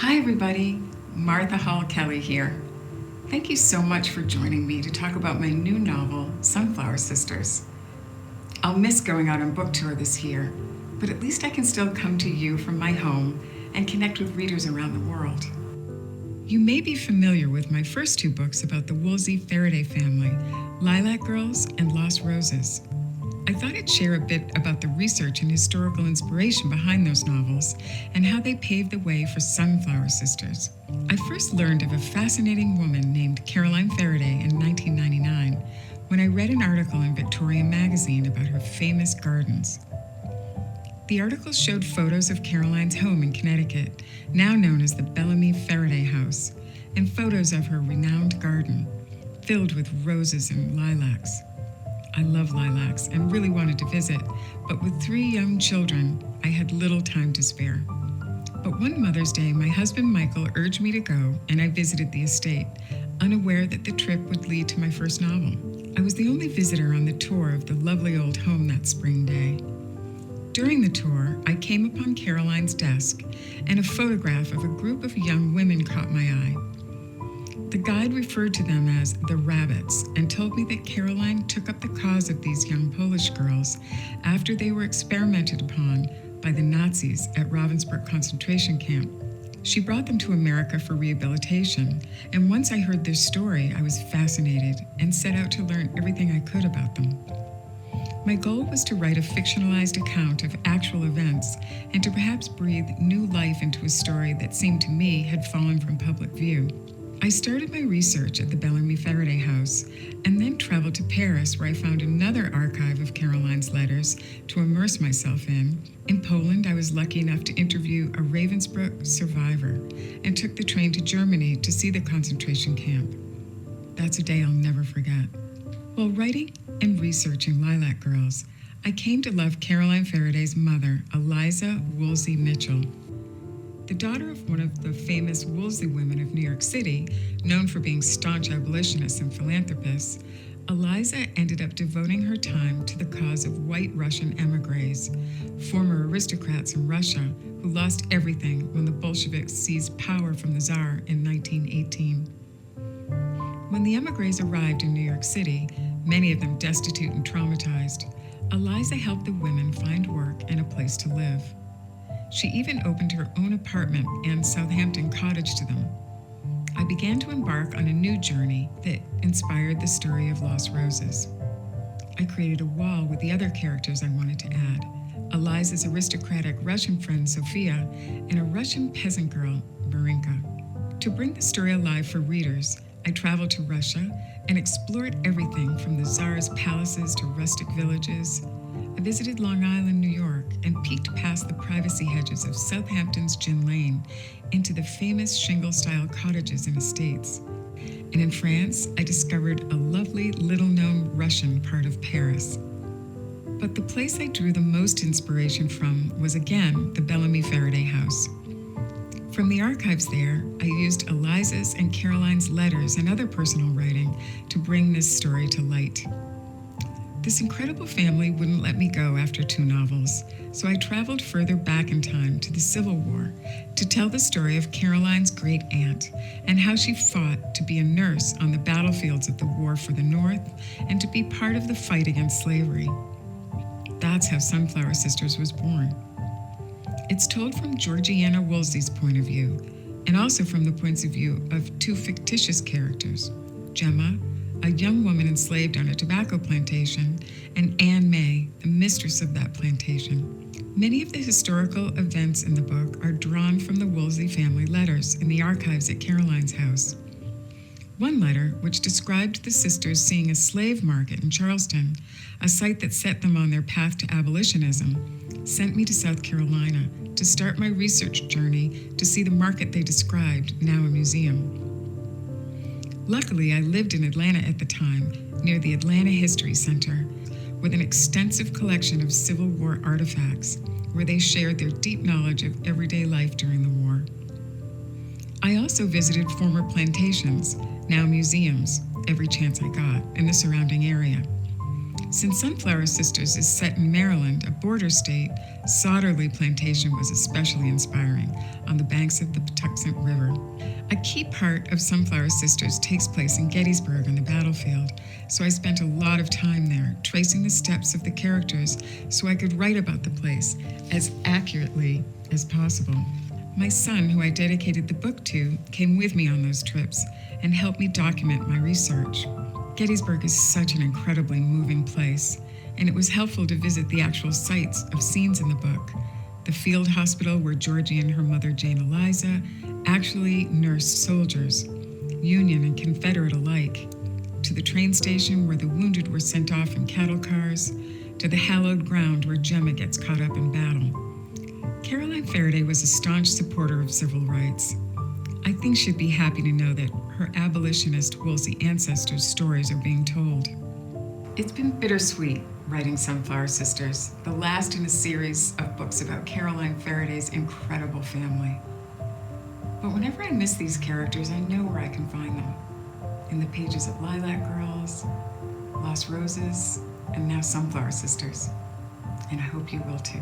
Hi, everybody. Martha Hall Kelly here. Thank you so much for joining me to talk about my new novel, Sunflower Sisters. I'll miss going out on book tour this year, but at least I can still come to you from my home and connect with readers around the world. You may be familiar with my first two books about the Woolsey Faraday family, Lilac Girls and Lost Roses. I thought I'd share a bit about the research and historical inspiration behind those novels and how they paved the way for Sunflower Sisters. I first learned of a fascinating woman named Caroline Faraday in 1999 when I read an article in Victorian magazine about her famous gardens. The article showed photos of Caroline's home in Connecticut, now known as the Bellamy Faraday House, and photos of her renowned garden, filled with roses and lilacs. I love lilacs and really wanted to visit, but with 3 young children, I had little time to spare. But one Mother's Day, my husband Michael urged me to go, and I visited the estate, unaware that the trip would lead to my first novel. I was the only visitor on the tour of the lovely old home that spring day. During the tour, I came upon Caroline's desk, and a photograph of a group of young women caught my eye. The guide referred to them as the Rabbits and told me that Caroline took up the cause of these young Polish girls after they were experimented upon by the Nazis at Ravensbrück concentration camp. She brought them to America for rehabilitation, and once I heard their story, I was fascinated and set out to learn everything I could about them. My goal was to write a fictionalized account of actual events and to perhaps breathe new life into a story that seemed to me had fallen from public view. I started my research at the Bellamy Faraday House and then traveled to Paris, where I found another archive of Caroline's letters to immerse myself in. In Poland, I was lucky enough to interview a Ravensbrück survivor and took the train to Germany to see the concentration camp. That's a day I'll never forget. While writing and researching Lilac Girls, I came to love Caroline Faraday's mother, Eliza Woolsey Mitchell. The daughter of one of the famous Woolsey women of New York City, known for being staunch abolitionists and philanthropists, Eliza ended up devoting her time to the cause of white Russian emigres, former aristocrats in Russia who lost everything when the Bolsheviks seized power from the Tsar in 1918. When the emigres arrived in New York City, many of them destitute and traumatized, Eliza helped the women find work and a place to live. She even opened her own apartment and Southampton cottage to them. I began to embark on a new journey that inspired the story of Lost Roses. I created a wall with the other characters I wanted to add, Eliza's aristocratic Russian friend Sophia and a Russian peasant girl, Marinka. To bring the story alive for readers, I traveled to Russia and explored everything from the Tsar's palaces to rustic villages. I visited Long Island, New York, and peeked past the privacy hedges of Southampton's Gin Lane into the famous shingle-style cottages and estates. And in France, I discovered a lovely, little-known Russian part of Paris. But the place I drew the most inspiration from was again the Bellamy Faraday House. From the archives there, I used Eliza's and Caroline's letters and other personal writing to bring this story to light. This incredible family wouldn't let me go after 2 novels, so I traveled further back in time to the Civil War to tell the story of Caroline's great aunt and how she fought to be a nurse on the battlefields of the war for the North and to be part of the fight against slavery. That's how Sunflower Sisters was born. It's told from Georgiana Woolsey's point of view, and also from the points of view of 2 fictitious characters, Gemma, a young woman enslaved on a tobacco plantation, and Anne May, the mistress of that plantation. Many of the historical events in the book are drawn from the Woolsey family letters in the archives at Caroline's house. One letter, which described the sisters seeing a slave market in Charleston, a site that set them on their path to abolitionism, sent me to South Carolina to start my research journey to see the market they described, now a museum. Luckily, I lived in Atlanta at the time, near the Atlanta History Center, with an extensive collection of Civil War artifacts, where they shared their deep knowledge of everyday life during the war. I also visited former plantations, now museums, every chance I got, in the surrounding area. Since Sunflower Sisters is set in Maryland, a border state, Sauterley Plantation was especially inspiring on the banks of the Patuxent River. A key part of Sunflower Sisters takes place in Gettysburg on the battlefield, so I spent a lot of time there tracing the steps of the characters so I could write about the place as accurately as possible. My son, who I dedicated the book to, came with me on those trips and helped me document my research. Gettysburg is such an incredibly moving place, and it was helpful to visit the actual sites of scenes in the book. The field hospital where Georgie and her mother, Jane Eliza, actually nursed soldiers, Union and Confederate alike, to the train station where the wounded were sent off in cattle cars, to the hallowed ground where Gemma gets caught up in battle. Caroline Faraday was a staunch supporter of civil rights. I think she'd be happy to know that her abolitionist Woolsey ancestors' stories are being told. It's been bittersweet writing Sunflower Sisters, the last in a series of books about Caroline Faraday's incredible family. But whenever I miss these characters, I know where I can find them. In the pages of Lilac Girls, Lost Roses, and now Sunflower Sisters. And I hope you will too.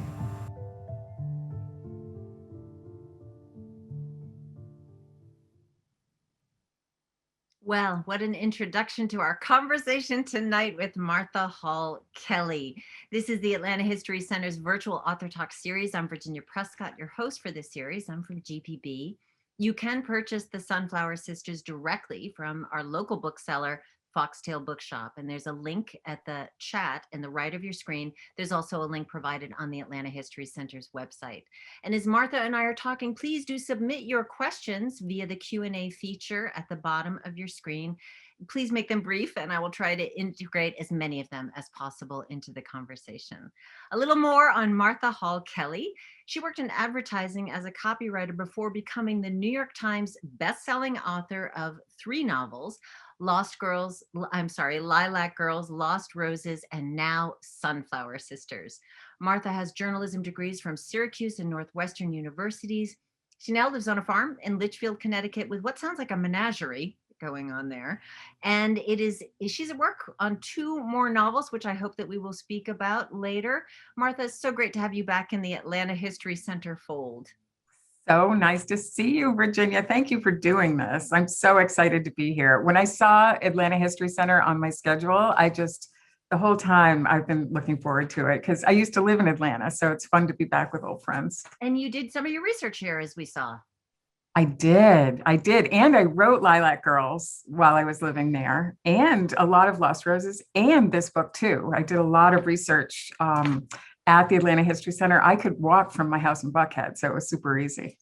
Well, what an introduction to our conversation tonight with Martha Hall Kelly. This is the Atlanta History Center's virtual Author Talk series. I'm Virginia Prescott, your host for this series. I'm from GPB. You can purchase the Sunflower Sisters directly from our local bookseller, Foxtail Bookshop. And there's a link at the chat in the right of your screen. There's also a link provided on the Atlanta History Center's website. And as Martha and I are talking, please do submit your questions via the Q&A feature at the bottom of your screen. Please make them brief, and I will try to integrate as many of them as possible into the conversation. A little more on Martha Hall Kelly. She worked in advertising as a copywriter before becoming the New York Times bestselling author of 3 novels, Lilac Girls, Lost Roses, and now Sunflower Sisters. Martha has journalism degrees from Syracuse and Northwestern universities. She now lives on a farm in Litchfield, Connecticut, with what sounds like a menagerie going on there. And she's at work on 2 more novels, which I hope that we will speak about later. Martha, it's so great to have you back in the Atlanta History Center fold. So nice to see you, Virginia. Thank you for doing this. I'm so excited to be here. When I saw Atlanta History Center on my schedule, the whole time I've been looking forward to it because I used to live in Atlanta. So it's fun to be back with old friends. And you did some of your research here, as we saw. I did. And I wrote Lilac Girls while I was living there, and a lot of Lost Roses, and this book too. I did a lot of research at the Atlanta History Center. I could walk from my house in Buckhead, so it was super easy.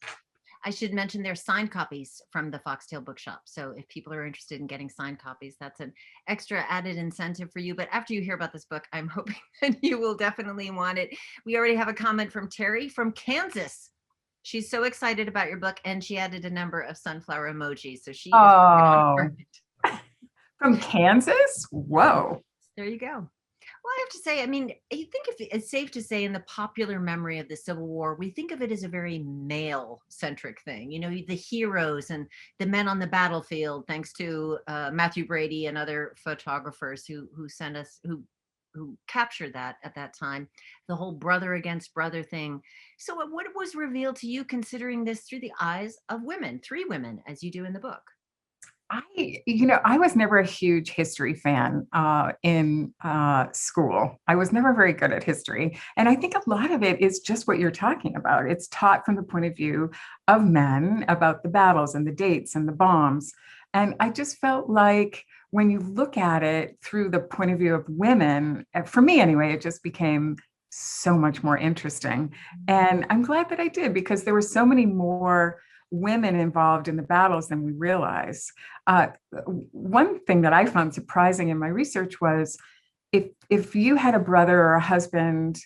I should mention there's signed copies from the Foxtail Bookshop. So if people are interested in getting signed copies, that's an extra added incentive for you. But after you hear about this book, I'm hoping that you will definitely want it. We already have a comment from Terry from Kansas. She's so excited about your book, and she added a number of sunflower emojis. So she is from Kansas? Whoa. There you go. Well, I have to say, I mean, you think if it's safe to say in the popular memory of the Civil War, we think of it as a very male-centric thing. You know, the heroes and the men on the battlefield, thanks to Matthew Brady and other photographers who sent us, who captured that at that time, the whole brother against brother thing. So what was revealed to you considering this through the eyes of women, 3 women, as you do in the book? I was never a huge history fan in school. I was never very good at history. And I think a lot of it is just what you're talking about. It's taught from the point of view of men about the battles and the dates and the bombs. And I just felt like when you look at it through the point of view of women, for me anyway, it just became so much more interesting. And I'm glad that I did, because there were so many more women involved in the battles than we realize. One thing that I found surprising in my research was if you had a brother or a husband,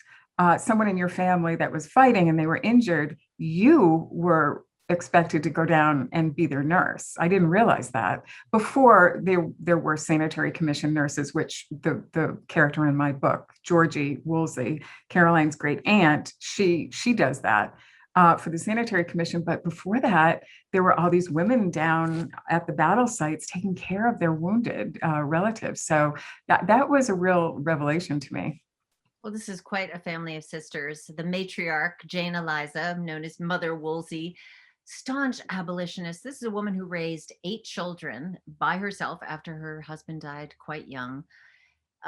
someone in your family that was fighting and they were injured, you were expected to go down and be their nurse. I didn't realize that. Before there were sanitary commission nurses, which the character in my book, Georgie Woolsey, Caroline's great aunt, she does that. for the Sanitary Commission. But before that, there were all these women down at the battle sites taking care of their wounded relatives. So that was a real revelation to me. Well, this is quite a family of sisters. The matriarch, Jane Eliza, known as Mother Woolsey, staunch abolitionist. This is a woman who raised 8 children by herself after her husband died quite young.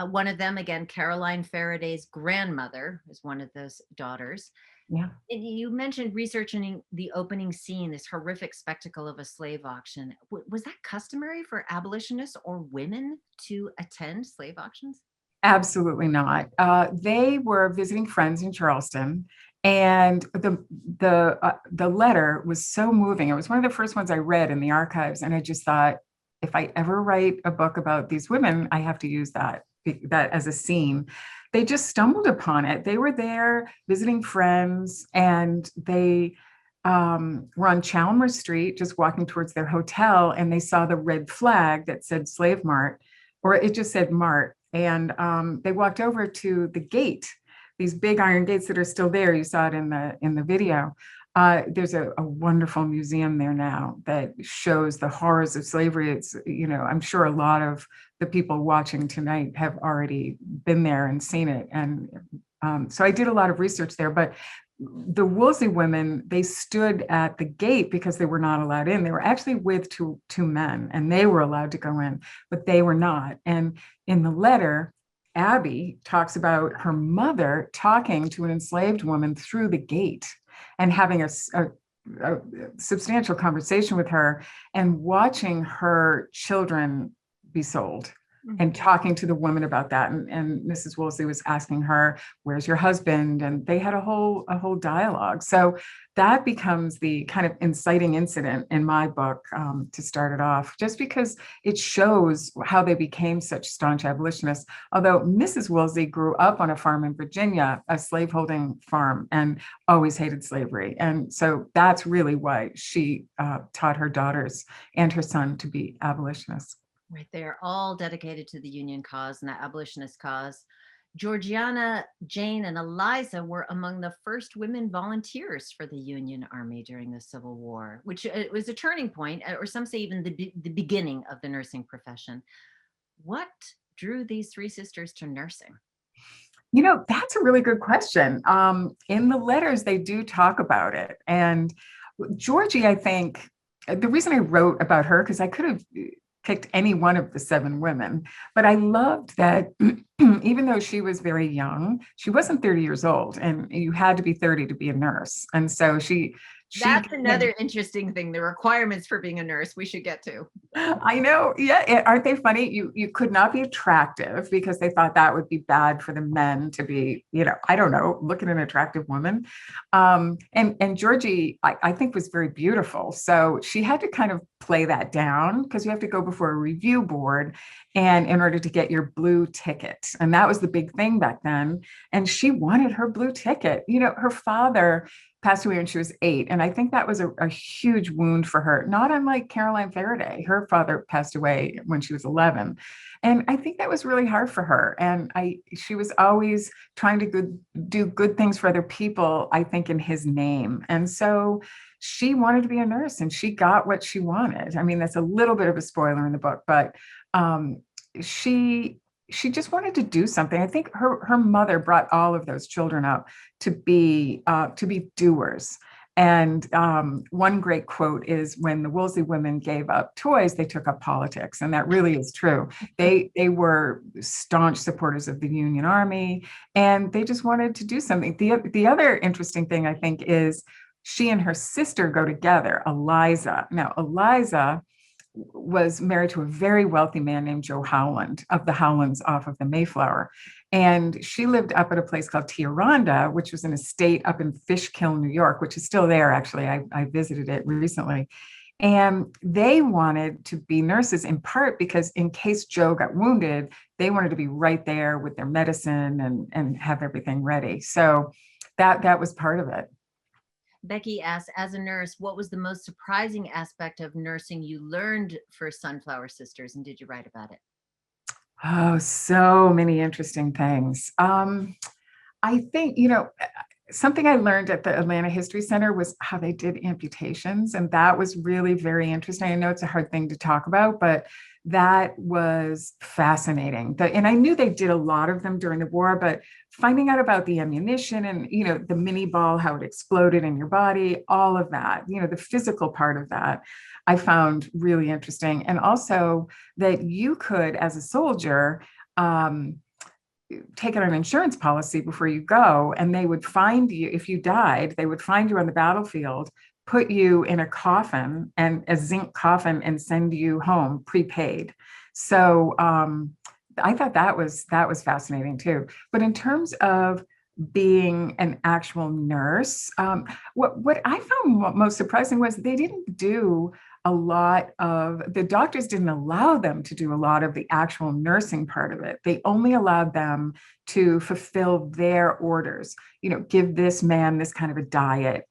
One of them, again, Caroline Faraday's grandmother, is one of those daughters. Yeah. And you mentioned researching the opening scene, this horrific spectacle of a slave auction. Was that customary for abolitionists or women to attend slave auctions? Absolutely not. They were visiting friends in Charleston, and the letter was so moving. It was one of the first ones I read in the archives, and I just thought, if I ever write a book about these women, I have to use that as a scene. They just stumbled upon it. They were there visiting friends, and they were on Chalmers Street, just walking towards their hotel, and they saw the red flag that said Slave Mart, or it just said Mart. And they walked over to the gate, these big iron gates that are still there. You saw it in the video. There's a wonderful museum there now that shows the horrors of slavery. It's, I'm sure a lot of the people watching tonight have already been there and seen it. And so I did a lot of research there, but the Woolsey women, they stood at the gate because they were not allowed in. They were actually with two men, and they were allowed to go in, but they were not. And in the letter, Abby talks about her mother talking to an enslaved woman through the gate and having a substantial conversation with her and watching her children be sold. And talking to the woman about that, and Mrs. Woolsey was asking her, "Where's your husband?" And they had a whole dialogue. So that becomes the kind of inciting incident in my book, to start it off, just because it shows how they became such staunch abolitionists. Although Mrs. Woolsey grew up on a farm in Virginia, a slaveholding farm, and always hated slavery, and so that's really why she taught her daughters and her son to be abolitionists. Right. They're all dedicated to the Union cause and the abolitionist cause. Georgiana, Jane, and Eliza were among the first women volunteers for the Union Army during the Civil War, which was a turning point, or some say even the beginning of the nursing profession. What drew these 3 sisters to nursing? That's a really good question. In the letters, they do talk about it. And Georgie, I think, the reason I wrote about her, because I could have picked any one of the 7 women, but I loved that even though she was very young, she wasn't 30 years old, and you had to be 30 to be a nurse. And so that's another interesting thing, the requirements for being a nurse we should get to. I know. Yeah. Aren't they funny? You could not be attractive because they thought that would be bad for the men to be, I don't know, look at an attractive woman. And Georgie, I think, was very beautiful. So she had to kind of play that down, because you have to go before a review board, and in order to get your blue ticket. And that was the big thing back then. And she wanted her blue ticket. Her father passed away when she was 8. And I think that was a huge wound for her, not unlike Caroline Faraday. Her father passed away when she was 11. And I think that was really hard for her. And she was always trying to do good things for other people, I think, in his name. And so she wanted to be a nurse, and she got what she wanted. I mean, that's a little bit of a spoiler in the book, but she just wanted to do something. I think her mother brought all of those children up to be doers. And one great quote is, when the Woolsey women gave up toys, they took up politics. And that really is true. They were staunch supporters of the Union Army, and they just wanted to do something. The other interesting thing, I think, is she and her sister go together, Eliza. Now, Eliza was married to a very wealthy man named Joe Howland of the Howlands off of the Mayflower. And she lived up at a place called Tioronda, which was an estate up in Fishkill, New York, which is still there, actually. I visited it recently. And they wanted to be nurses, in part because in case Joe got wounded, they wanted to be right there with their medicine and have everything ready. So that was part of it. Becky asks, as a nurse, what was the most surprising aspect of nursing you learned for Sunflower Sisters, and did you write about it? Oh, so many interesting things. I think, something I learned at the Atlanta History Center was how they did amputations. And that was really very interesting. I know it's a hard thing to talk about, but that was fascinating. And I knew they did a lot of them during the war, but finding out about the ammunition and, the mini ball, how it exploded in your body, all of that, the physical part of that, I found really interesting. And also that you could, as a soldier, take out an insurance policy before you go, and they would find you if you died. They would find you on the battlefield, put you in a coffin, and a zinc coffin, and send you home prepaid. So I thought that was fascinating too. But in terms of being an actual nurse, what I found most surprising was they didn't do a lot of, the doctors didn't allow them to do a lot of the actual nursing part of it. They only allowed them to fulfill their orders, give this man this kind of a diet.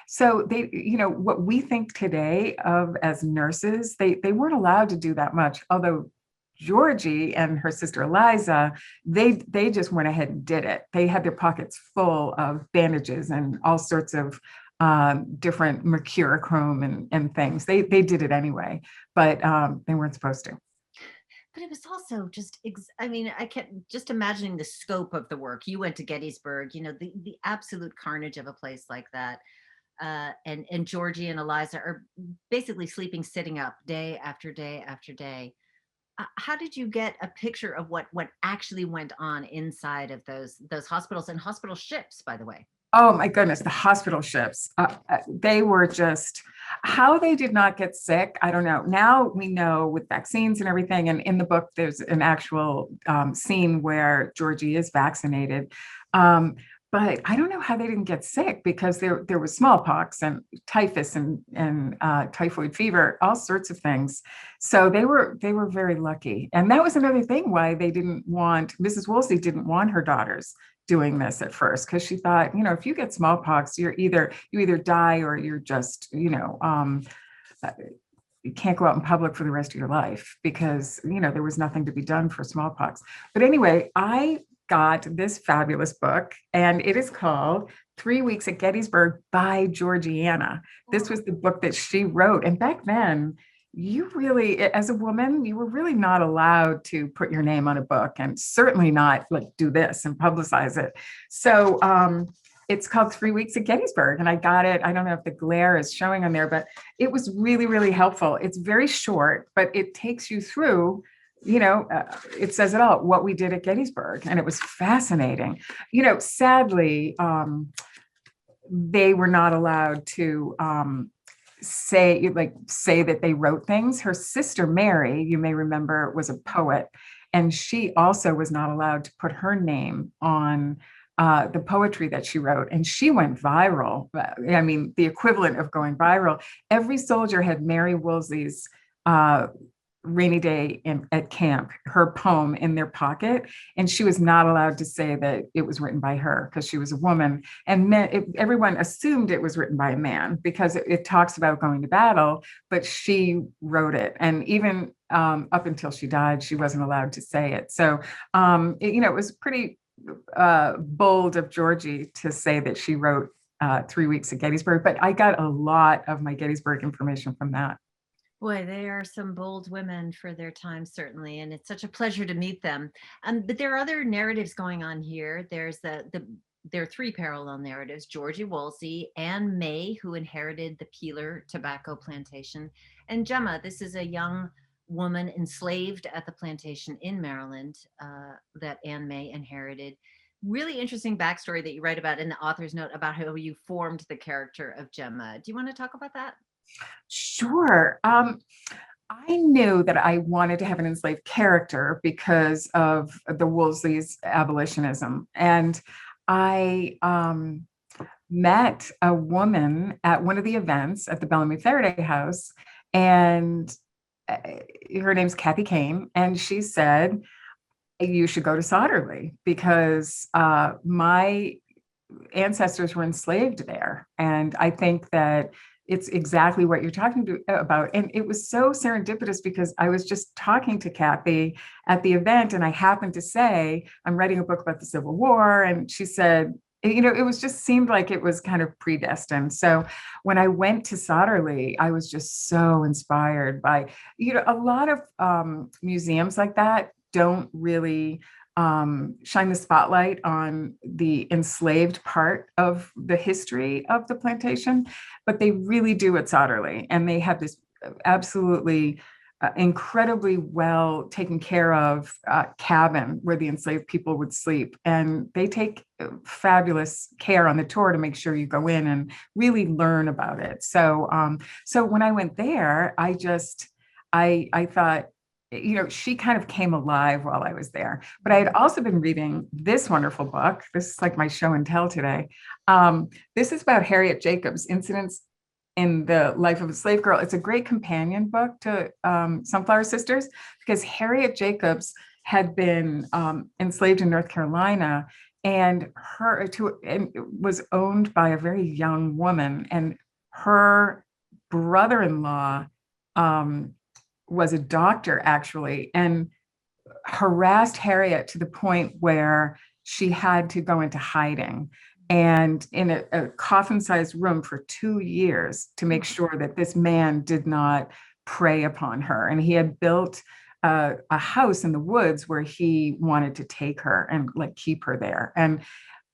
So they, what we think today of as nurses, they weren't allowed to do that much, although Georgie and her sister Eliza, they just went ahead and did it. They had their pockets full of bandages and all sorts of different mercurochrome and things. They did it anyway, but they weren't supposed to. But it was also just, I mean, I can't just imagining the scope of the work. You went to Gettysburg, the absolute carnage of a place like that. And Georgie and Eliza are basically sleeping, sitting up day after day after day. How did you get a picture of what actually went on inside of those hospitals and hospital ships, by the way? Oh my goodness, the hospital ships. They were just, how they did not get sick, I don't know. Now we know with vaccines and everything. And in the book, there's an actual scene where Georgie is vaccinated. But I don't know how they didn't get sick, because there was smallpox and typhus and typhoid fever, all sorts of things. So they were very lucky. And that was another thing why they didn't want, Mrs. Woolsey didn't want her daughters doing this at first, because she thought, if you get smallpox, you either die or you're just, you can't go out in public for the rest of your life, because, there was nothing to be done for smallpox. But anyway, I got this fabulous book, and it is called 3 Weeks at Gettysburg by Georgiana. This was the book that she wrote. And back then, you really, as a woman, you were really not allowed to put your name on a book, and certainly not like do this and publicize it. So it's called 3 Weeks at Gettysburg, and I got it. I don't know if the glare is showing on there, but it was really, really helpful. It's very short, but it takes you through, it says it all, what we did at Gettysburg, and it was fascinating. Sadly, they were not allowed to say that they wrote things. Her sister Mary, you may remember, was a poet, and she also was not allowed to put her name on the poetry that she wrote, and she went viral. I mean, the equivalent of going viral. Every soldier had Mary Woolsey's Rainy Day at Camp, her poem, in their pocket, and she was not allowed to say that it was written by her, because she was a woman, and everyone assumed it was written by a man, because it talks about going to battle, but she wrote it. And even up until she died, she wasn't allowed to say it. So it was pretty bold of Georgie to say that she wrote 3 Weeks at Gettysburg, but I got a lot of my Gettysburg information from that. Boy, they are some bold women for their time, certainly, and it's such a pleasure to meet them. But there are other narratives going on here. There's there are three parallel narratives: Georgie Woolsey, Anne May, who inherited the Peeler tobacco plantation, and Gemma. This is a young woman enslaved at the plantation in Maryland that Anne May inherited. Really interesting backstory that you write about in the author's note about how you formed the character of Gemma. Do you want to talk about that? Sure. I knew that I wanted to have an enslaved character because of the Woolsey's abolitionism. And I met a woman at one of the events at the Bellamy Faraday House, and her name's Kathy Kane. And she said, you should go to Sauderley, because my ancestors were enslaved there. And I think that it's exactly what you're talking about. And it was so serendipitous, because I was just talking to Kathy at the event, and I happened to say, I'm writing a book about the Civil War. And she said, it was just seemed like it was kind of predestined. So when I went to Soderly, I was just so inspired by, a lot of museums like that don't really shine the spotlight on the enslaved part of the history of the plantation, but they really do at Soderly. And they have this absolutely incredibly well taken care of cabin where the enslaved people would sleep. And they take fabulous care on the tour to make sure you go in and really learn about it. So when I went there, I thought, she kind of came alive while I was there. But I had also been reading this wonderful book. This is like my show and tell today. This is about Harriet Jacobs' incidents in the life of a slave girl. It's a great companion book to Sunflower Sisters, because Harriet Jacobs had been enslaved in North Carolina, and was owned by a very young woman, and her brother-in-law was a doctor actually, and harassed Harriet to the point where she had to go into hiding and in a coffin-sized room for 2 years to make sure that this man did not prey upon her. And he had built a house in the woods where he wanted to take her and like keep her there. And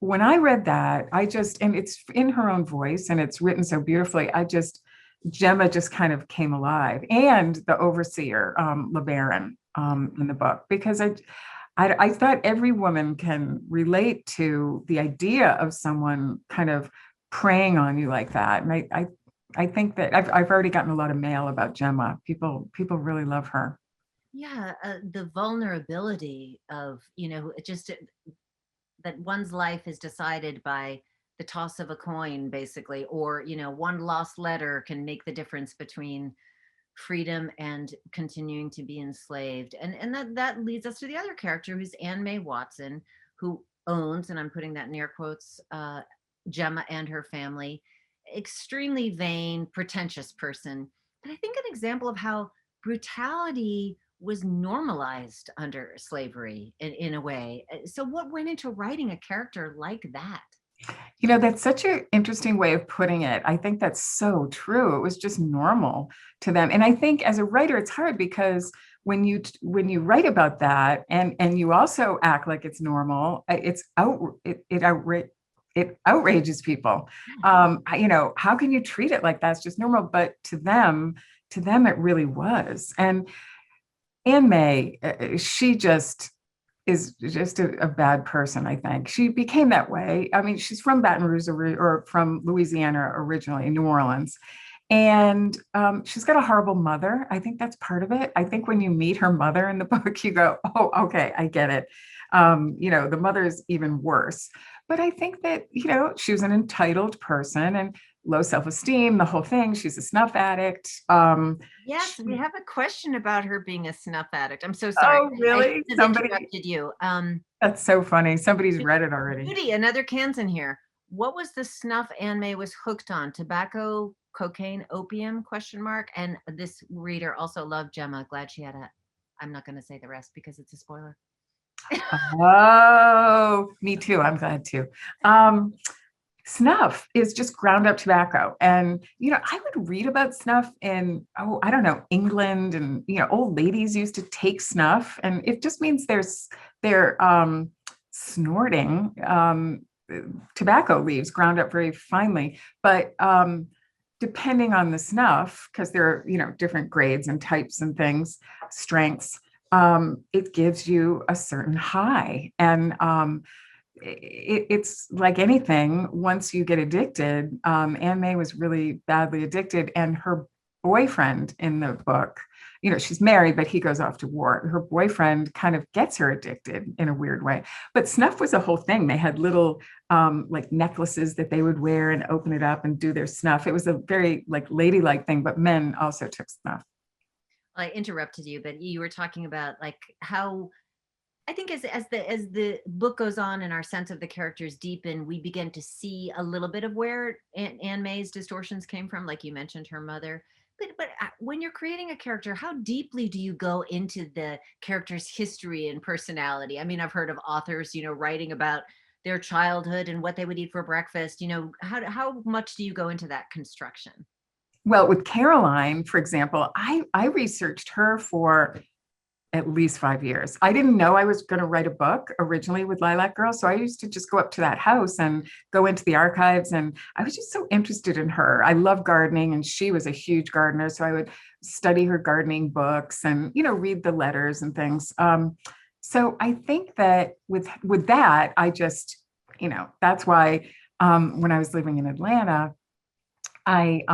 when I read that, and it's in her own voice and it's written so beautifully, Gemma just kind of came alive, and the overseer, LeBaron, in the book, because I thought every woman can relate to the idea of someone kind of preying on you like that. And I think that I've already gotten a lot of mail about Gemma. People really love her. Yeah, the vulnerability of, just that one's life is decided by the toss of a coin, basically, or, one lost letter can make the difference between freedom and continuing to be enslaved. And that leads us to the other character, who's Anne May Watson, who owns, and I'm putting that in air quotes, Gemma and her family. Extremely vain, pretentious person. But I think an example of how brutality was normalized under slavery in a way. So what went into writing a character like that? That's such an interesting way of putting it. I think that's so true. It was just normal to them. And I think as a writer, it's hard because when you write about that and you also act like it's normal, it outrages people. How can you treat it like that's just normal? But to them, it really was. And Anne May, she just is just a bad person, I think. She became that way. I mean, she's from Baton Rouge or from Louisiana originally, New Orleans. And she's got a horrible mother. I think that's part of it. I think when you meet her mother in the book, you go, oh, okay, I get it. The mother is even worse. But I think that, she was an entitled person and low self-esteem, the whole thing. She's a snuff addict. Yes, we have a question about her being a snuff addict. I'm so sorry. Oh, I really? shouldn't have interrupted you. That's so funny. Somebody's read it already. Judy, another Kansan here. What was the snuff Anne May was hooked on? Tobacco, cocaine, opium? Question mark. And this reader also loved Gemma. Glad she had a. I'm not going to say the rest because it's a spoiler. Oh, me too. I'm glad too. Snuff is just ground up tobacco. And, I would read about snuff in, I don't know, England, and, old ladies used to take snuff, and it just means they're snorting tobacco leaves ground up very finely. But depending on the snuff, because there are, different grades and types and things, strengths, it gives you a certain high. And it's like anything. Once you get addicted, Anne May was really badly addicted, and her boyfriend in the book, she's married, but he goes off to war. Her boyfriend kind of gets her addicted in a weird way. But snuff was a whole thing. They had little like necklaces that they would wear and open it up and do their snuff. It was a very like ladylike thing, but men also took snuff. I interrupted you, but you were talking about like how I think as the book goes on and our sense of the characters deepen, we begin to see a little bit of where Anne May's distortions came from, like you mentioned, her mother. But when you're creating a character, how deeply do you go into the character's history and personality? I mean, I've heard of authors, writing about their childhood and what they would eat for breakfast. How much do you go into that construction? Well, with Caroline, for example, I researched her for at least 5 years. I didn't know I was going to write a book originally with Lilac Girl. So I used to just go up to that house and go into the archives. And I was just so interested in her. I love gardening, and she was a huge gardener. So I would study her gardening books and, read the letters and things. So I think that with that, I just, that's why when I was living in Atlanta, I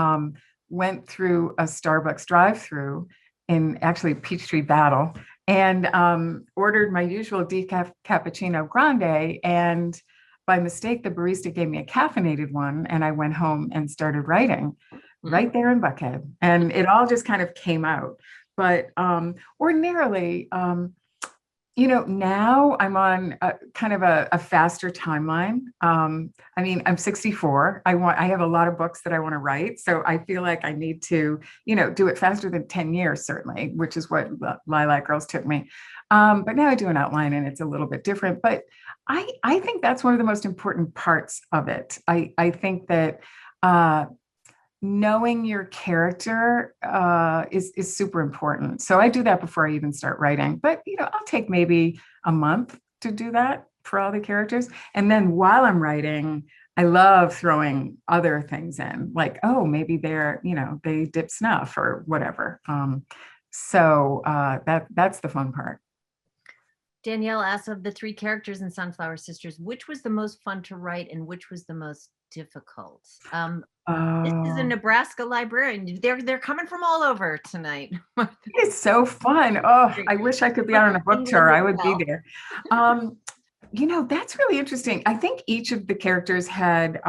went through a Starbucks drive-through in actually Peachtree Battle, and ordered my usual decaf cappuccino grande. And by mistake, the barista gave me a caffeinated one, and I went home and started writing right there in Buckhead. And it all just kind of came out. But ordinarily, now I'm on kind of a faster timeline. I mean, I'm 64. I have a lot of books that I want to write. So I feel like I need to, do it faster than 10 years, certainly, which is what Lilac Girls took me. But now I do an outline and it's a little bit different. But I think that's one of the most important parts of it. I think that knowing your character is super important. So I do that before I even start writing. But I'll take maybe a month to do that for all the characters. And then while I'm writing, I love throwing other things in, like, oh, maybe they dip snuff or whatever. So that's the fun part. Danielle asks, of the three characters in Sunflower Sisters, which was the most fun to write and which was the most difficult? This is a Nebraska librarian. They're coming from all over tonight. It's so fun. Oh, I wish I could be out on a book tour. I would be there. That's really interesting. I think each of the characters had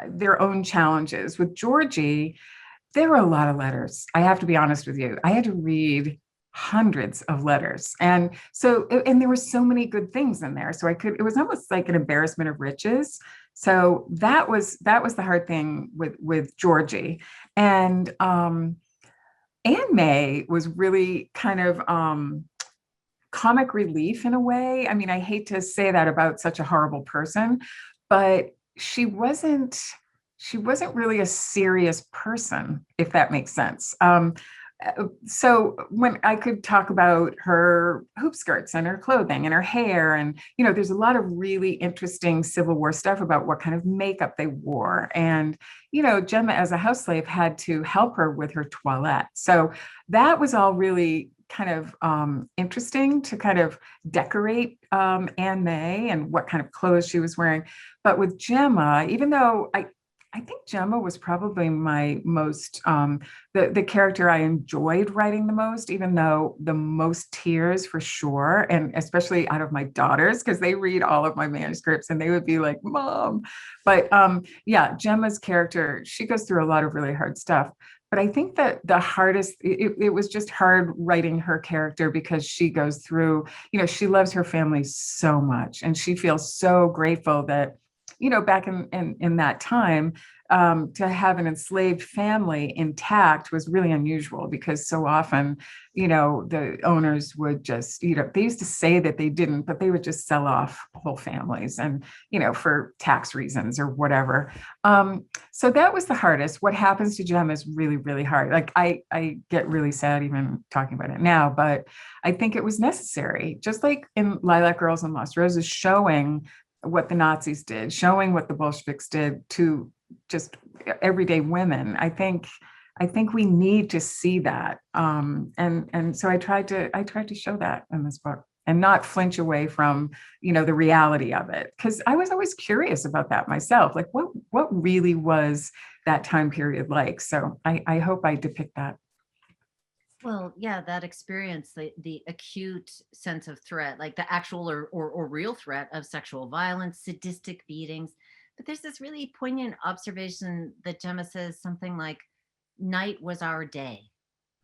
their own challenges. With Georgie, there were a lot of letters. I have to be honest with you. I had to read hundreds of letters. And there were so many good things in there. So it was almost like an embarrassment of riches. So that was the hard thing with Georgie. And Anne May was really kind of comic relief in a way. I mean, I hate to say that about such a horrible person, but she wasn't really a serious person, if that makes sense. So when I could talk about her hoop skirts and her clothing and her hair, and there's a lot of really interesting Civil War stuff about what kind of makeup they wore. And Gemma, as a house slave, had to help her with her toilette. So that was all really kind of interesting to kind of decorate Anne May and what kind of clothes she was wearing. But with Gemma, even though I think Gemma was probably my most, the character I enjoyed writing the most, even though the most tears for sure, and especially out of my daughters, because they read all of my manuscripts and they would be like, Mom. But yeah, Gemma's character, she goes through a lot of really hard stuff. But I think that the hardest, it was just hard writing her character because she goes through, she loves her family so much. And she feels so grateful that back in that time, to have an enslaved family intact was really unusual, because so often, the owners would just, they used to say that they didn't, but they would just sell off whole families and, for tax reasons or whatever. So that was the hardest. What happens to Jem is really, really hard. Like I get really sad even talking about it now, but I think it was necessary, just like in Lilac Girls and Lost Roses, showing what the Nazis did, showing what the Bolsheviks did to just everyday women. I think we need to see that, and so I tried to show that in this book and not flinch away from the reality of it, because I was always curious about that myself, like what really was that time period like. So I hope I depict that. Well, yeah, that experience, the acute sense of threat, like the actual or real threat of sexual violence, sadistic beatings. But there's this really poignant observation that Gemma says something like, night was our day.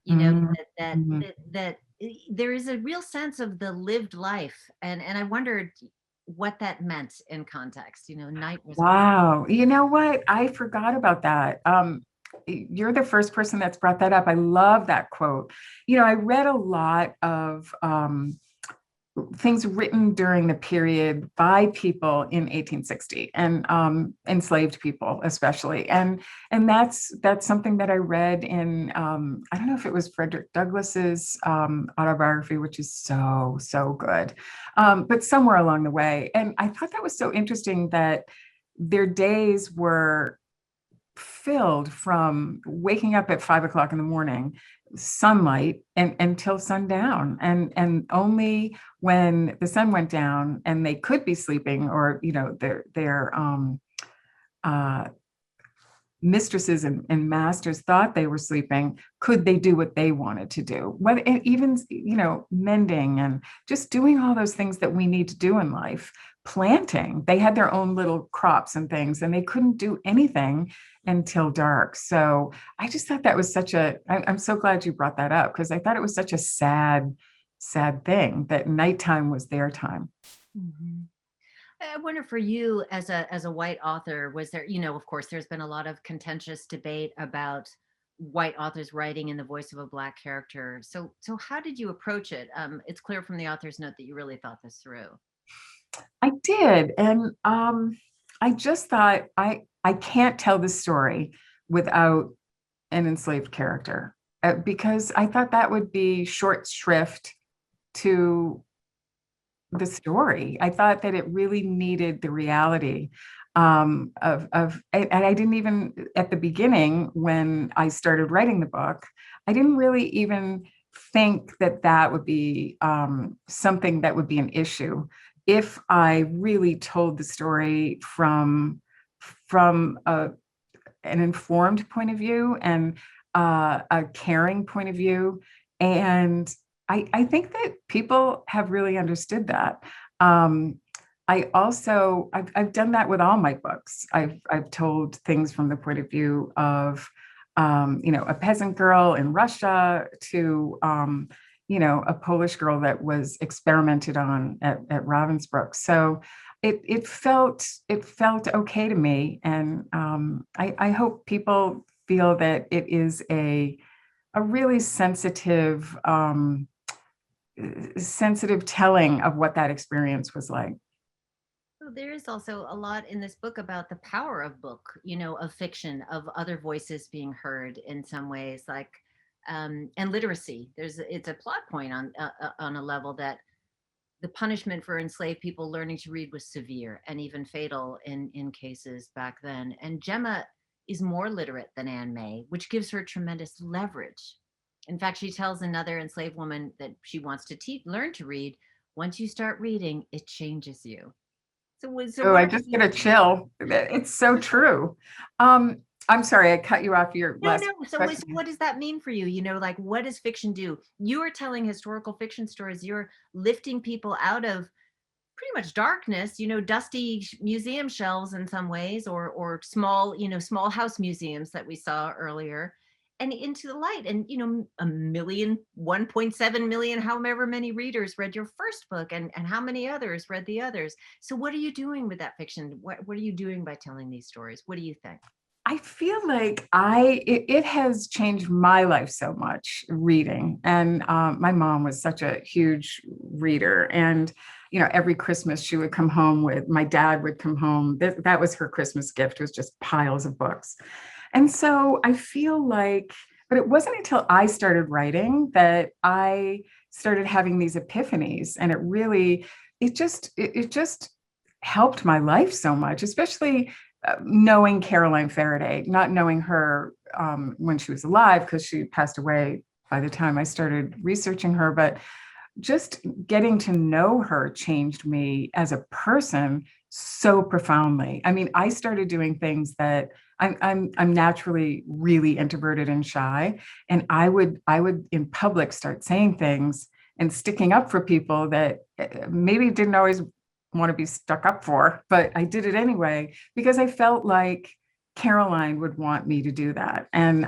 That there is a real sense of the lived life. And I wondered what that meant in context. Night was. Wow. You know what? I forgot about that. You're the first person that's brought that up. I love that quote. I read a lot of things written during the period by people in 1860 and enslaved people especially, and that's something that I read in I don't know if it was Frederick Douglass's autobiography, which is so good, but somewhere along the way. And I thought that was so interesting that their days were filled from waking up at 5 o'clock in the morning, sunlight, and until sundown, and only when the sun went down and they could be sleeping, or their uh, mistresses and masters thought they were sleeping, could they do what they wanted to do, whether even mending and just doing all those things that we need to do in life. Planting, they had their own little crops and things, and they couldn't do anything until dark. So I just thought that was I'm so glad you brought that up, because I thought it was such a sad thing that nighttime was their time. Mm-hmm. I wonder, for you as a white author, was there, of course, there's been a lot of contentious debate about white authors writing in the voice of a Black character. So how did you approach it? It's clear from the author's note that you really thought this through. I did, and I just thought I can't tell the story without an enslaved character, because I thought that would be short shrift to the story. I thought that it really needed the reality and I didn't even, at the beginning when I started writing the book, I didn't really even think that that would be something that would be an issue if I really told the story from an informed point of view and a caring point of view. And I think that people have really understood that. I've done that with all my books. I've told things from the point of view of a peasant girl in Russia to a Polish girl that was experimented on at Ravensbrück. So it felt okay to me, and I hope people feel that it is a really sensitive telling of what that experience was like. So there is also a lot in this book about the power of book, of fiction, of other voices being heard in some ways, like and literacy. It's a plot point on a level that the punishment for enslaved people learning to read was severe and even fatal in cases back then. And Gemma is more literate than Anne May, which gives her tremendous leverage. In fact, she tells another enslaved woman that she wants to learn to read. Once you start reading, it changes you. So Oh, what I are just you? get a chill. It's so true. I'm sorry, I cut you off your No, last no. So question. what does that mean for you? Like, what does fiction do? You are telling historical fiction stories. You're lifting people out of pretty much darkness, dusty museum shelves in some ways, or small, small house museums that we saw earlier, and into the light. And a million, 1.7 million, however many readers read your first book, and how many others read the others. So what are you doing with that fiction? What are you doing by telling these stories? What do you think? I feel like it has changed my life so much, reading. And my mom was such a huge reader, and every Christmas she would come home with, my dad would come home. That was her Christmas gift, was just piles of books. And so I feel like, but it wasn't until I started writing that I started having these epiphanies, and it just helped my life so much, especially knowing Caroline Faraday, not knowing her when she was alive, because she passed away by the time I started researching her, but just getting to know her changed me as a person so profoundly. I mean, I started doing things that I'm naturally really introverted and shy, and I would in public start saying things and sticking up for people that maybe didn't always want to be stuck up for, but I did it anyway because I felt like Caroline would want me to do that. And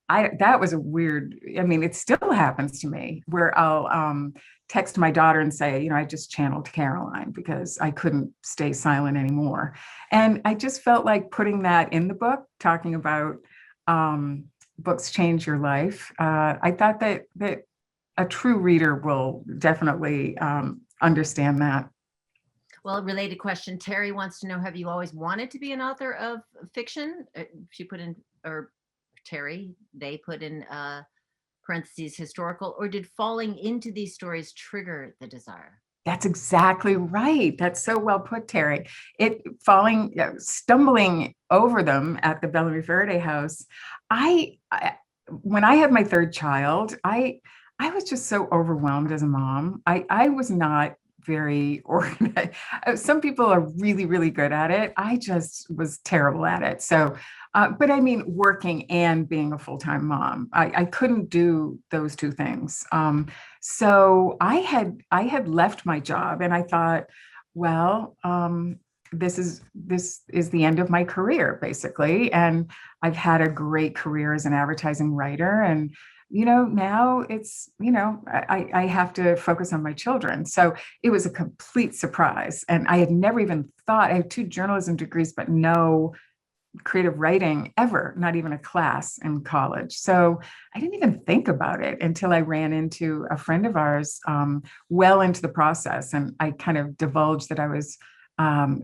that was a weird, I mean, it still happens to me where I'll text my daughter and say, I just channeled Caroline because I couldn't stay silent anymore. And I just felt like putting that in the book, talking about books change your life. I thought that a true reader will definitely understand that. Well, related question. Terry wants to know, have you always wanted to be an author of fiction? She put in, or Terry, they put in parentheses historical, or did falling into these stories trigger the desire? That's exactly right. That's so well put, Terry. Stumbling over them at the Bellamy Verde house. I when I had my third child, I was just so overwhelmed as a mom. I was not very organized. Some people are really, really good at it. I just was terrible at it. So, but I mean, working and being a full-time mom, I couldn't do those two things. So I had left my job, and I thought, well, this is the end of my career, basically. And I've had a great career as an advertising writer, and now it's, I have to focus on my children. So it was a complete surprise. And I had never even thought. I have 2 journalism degrees, but no creative writing ever, not even a class in college. So I didn't even think about it until I ran into a friend of ours well into the process. And I kind of divulged that I was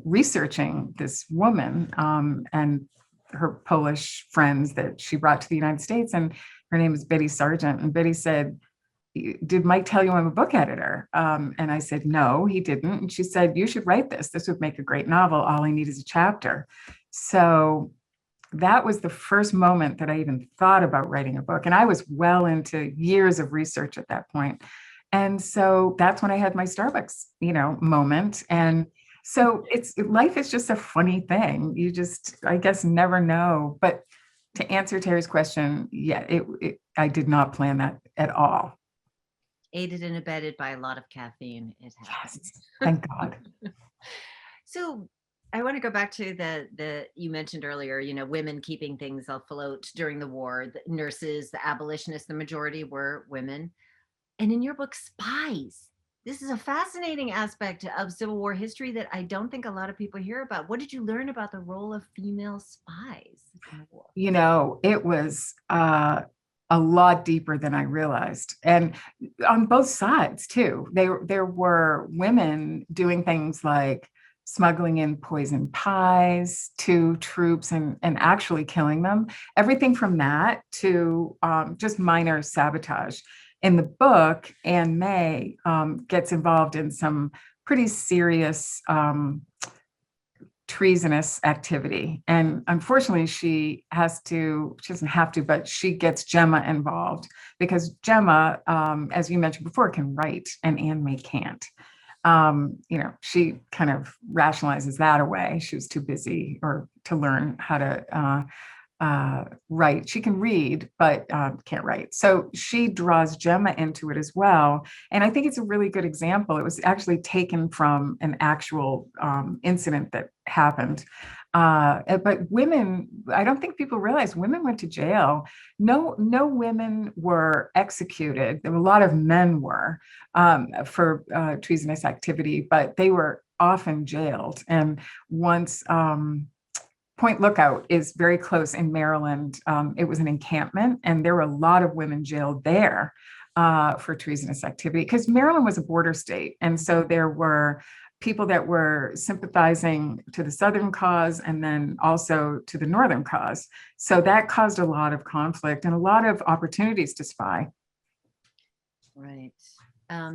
researching this woman and her Polish friends that she brought to the United States. And her name is Betty Sargent. And Betty said, "Did Mike tell you I'm a book editor?" And I said, "No, he didn't." And she said, "You should write this. This would make a great novel. All I need is a chapter." So that was the first moment that I even thought about writing a book. And I was well into years of research at that point. And so that's when I had my Starbucks, moment. And so life is just a funny thing. You just, I guess, never know. But to answer Terry's question, yeah, I did not plan that at all. Aided and abetted by a lot of caffeine. It happens. Yes, thank God. So I want to go back to the you mentioned earlier, women keeping things afloat during the war, the nurses, the abolitionists, the majority were women. And in your book, Spies, this is a fascinating aspect of Civil War history that I don't think a lot of people hear about. What did you learn about the role of female spies in the war? It was a lot deeper than I realized. And on both sides, too. There were women doing things like smuggling in poison pies to troops and actually killing them. Everything from that to just minor sabotage. In the book, Anne May gets involved in some pretty serious treasonous activity. And unfortunately, she doesn't have to, but she gets Gemma involved because Gemma, as you mentioned before, can write and Anne May can't. She kind of rationalizes that away. She was too busy or to learn how to write. She can read, but can't write. So she draws Gemma into it as well. And I think it's a really good example. It was actually taken from an actual incident that happened. But women, I don't think people realize women went to jail. No women were executed. There were a lot of men were for treasonous activity, but they were often jailed. And once Point Lookout is very close in Maryland. It was an encampment, and there were a lot of women jailed there for treasonous activity because Maryland was a border state. And so there were people that were sympathizing to the Southern cause and then also to the Northern cause. So that caused a lot of conflict and a lot of opportunities to spy. Right.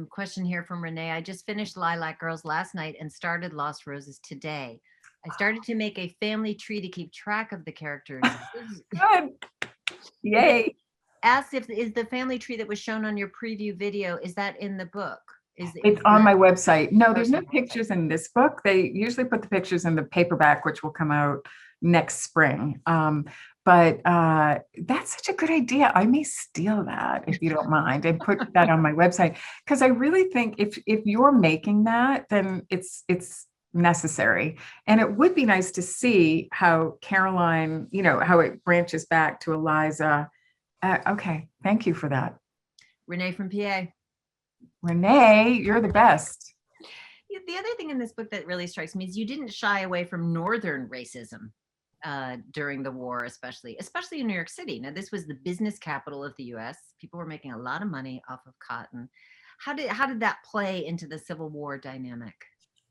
Question here from Renee. I just finished Lilac Girls last night and started Lost Roses today. I started to make a family tree to keep track of the characters. Good. Yay. Asked if is the family tree that was shown on your preview video, is that in the book? It's on my website. No, there's no pictures in this book. They usually put the pictures in the paperback, which will come out next spring. But that's such a good idea. I may steal that if you don't mind and put that on my website. Because I really think if you're making that, then it's necessary. And it would be nice to see how Caroline, how it branches back to Eliza. Okay, thank you for that. Renee from PA. Renee, you're the best. The other thing in this book that really strikes me is you didn't shy away from Northern racism. during the war, especially in New York City. Now, this was the business capital of the U.S. People were making a lot of money off of cotton. How did that play into the Civil War dynamic?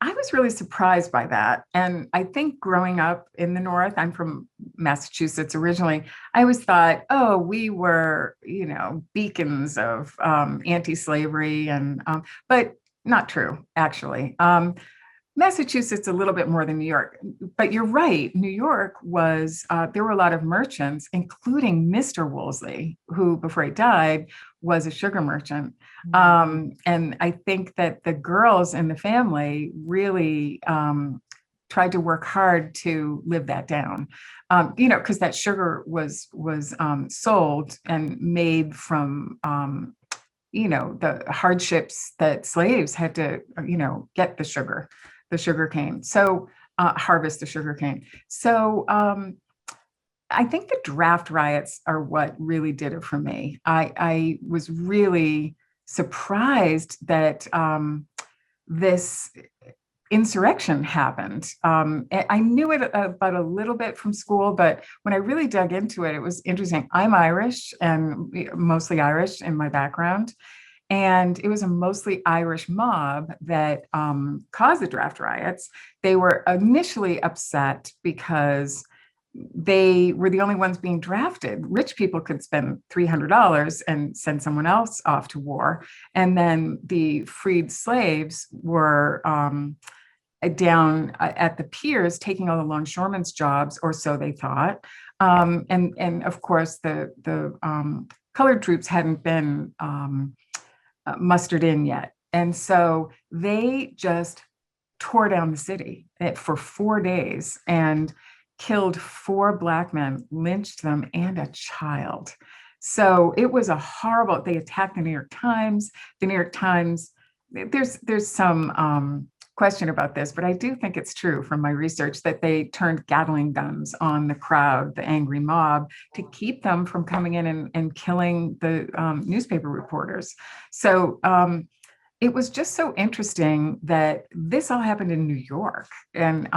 I was really surprised by that. And I think growing up in the North, I'm from Massachusetts originally, I always thought, oh, we were, beacons of anti-slavery but not true, actually. Massachusetts a little bit more than New York, but you're right. New York there were a lot of merchants, including Mr. Woolsey, who before he died was a sugar merchant. And I think that the girls in the family really tried to work hard to live that down, because that sugar was sold and made from the hardships that slaves had to, get the sugar cane. So harvest the sugar cane. So I think the draft riots are what really did it for me. I was really surprised that this insurrection happened. I knew it about a little bit from school, but when I really dug into it, it was interesting. I'm Irish and mostly Irish in my background. And it was a mostly Irish mob that caused the draft riots. They were initially upset because they were the only ones being drafted. Rich people could spend $300 and send someone else off to war. And then the freed slaves were down at the piers taking all the longshoremen's jobs, or so they thought. And of course, the colored troops hadn't been mustered in yet. And so they just tore down the city for 4 days and killed 4 Black men, lynched them, and a child. So it was a horrible, they attacked the New York Times. The New York Times, there's some question about this, but I do think it's true from my research that they turned Gatling guns on the crowd, the angry mob, to keep them from coming in and killing the newspaper reporters. So it was just so interesting that this all happened in New York. And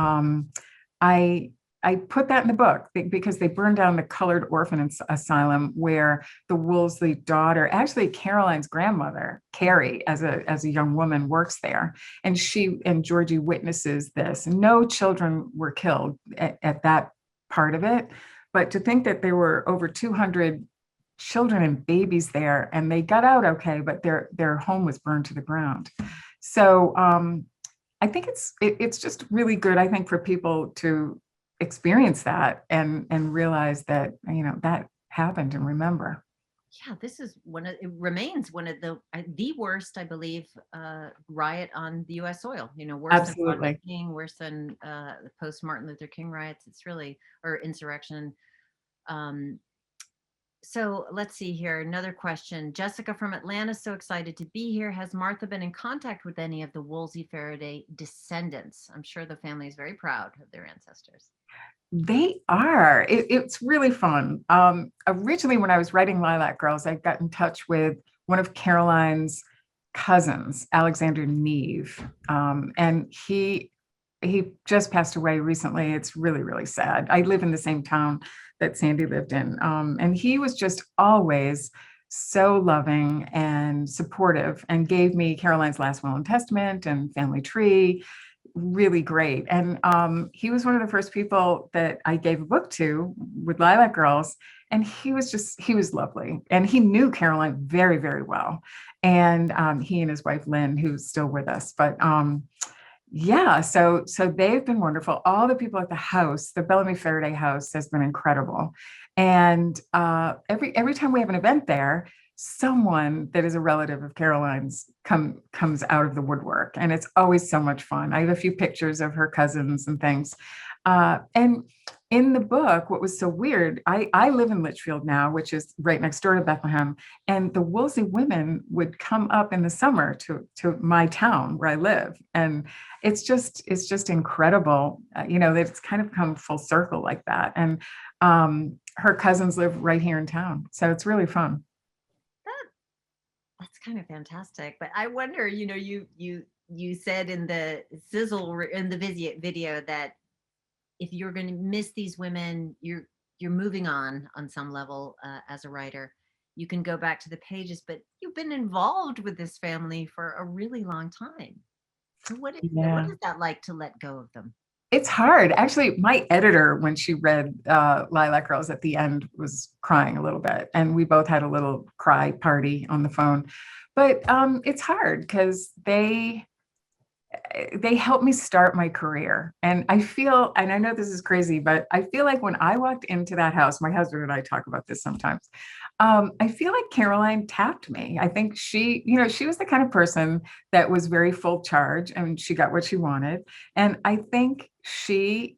I put that in the book because they burned down the colored orphan asylum where the Woolsey daughter, actually Caroline's grandmother, Carrie, as a young woman, works there. And she and Georgie witnesses this. No children were killed at that part of it. But to think that there were over 200 children and babies there, and they got out okay, but their home was burned to the ground. So I think it's just really good, I think, for people to experience that and realize that that happened and remember. Yeah, this is it remains one of the worst, I believe, riot on the U.S. soil. Worse Absolutely. than Rodney King, worse than the post Martin Luther King riots. It's really, or insurrection. So let's see here. Another question. Jessica from Atlanta, so excited to be here. Has Martha been in contact with any of the Woolsey Faraday descendants? I'm sure the family is very proud of their ancestors. They are. It's really fun. Originally, when I was writing Lilac Girls, I got in touch with one of Caroline's cousins, Alexander Neve, and he just passed away recently. It's really, really sad. I live in the same town that Sandy lived in, and he was just always so loving and supportive, and gave me Caroline's last will and testament and family tree. Really great. And he was one of the first people that I gave a book to with Lilac Girls. And he was lovely. And he knew Caroline very, very well. And he and his wife, Lynn, who's still with us. But yeah, so they've been wonderful. All the people at the house, the Bellamy Faraday house, has been incredible. And every time we have an event there, someone that is a relative of Caroline's comes out of the woodwork, and it's always so much fun. I have a few pictures of her cousins and things. And in the book, what was so weird, I live in Litchfield now, which is right next door to Bethlehem, and the Woolsey women would come up in the summer to my town where I live, and it's just incredible, that it's kind of come full circle like that. And her cousins live right here in town, so it's really fun. That's kind of fantastic. But I wonder, you said in the sizzle in the video that if you're going to miss these women, you're moving on some level as a writer. You can go back to the pages, but you've been involved with this family for a really long time. So what Yeah. is that like to let go of them? It's hard. Actually, my editor, when she read Lilac Girls at the end, was crying a little bit. And we both had a little cry party on the phone. But it's hard because they helped me start my career. And I feel, and I know this is crazy, but I feel like when I walked into that house, my husband and I talk about this sometimes. I feel like Caroline tapped me. I think she was the kind of person that was very full charge and she got what she wanted. And I think she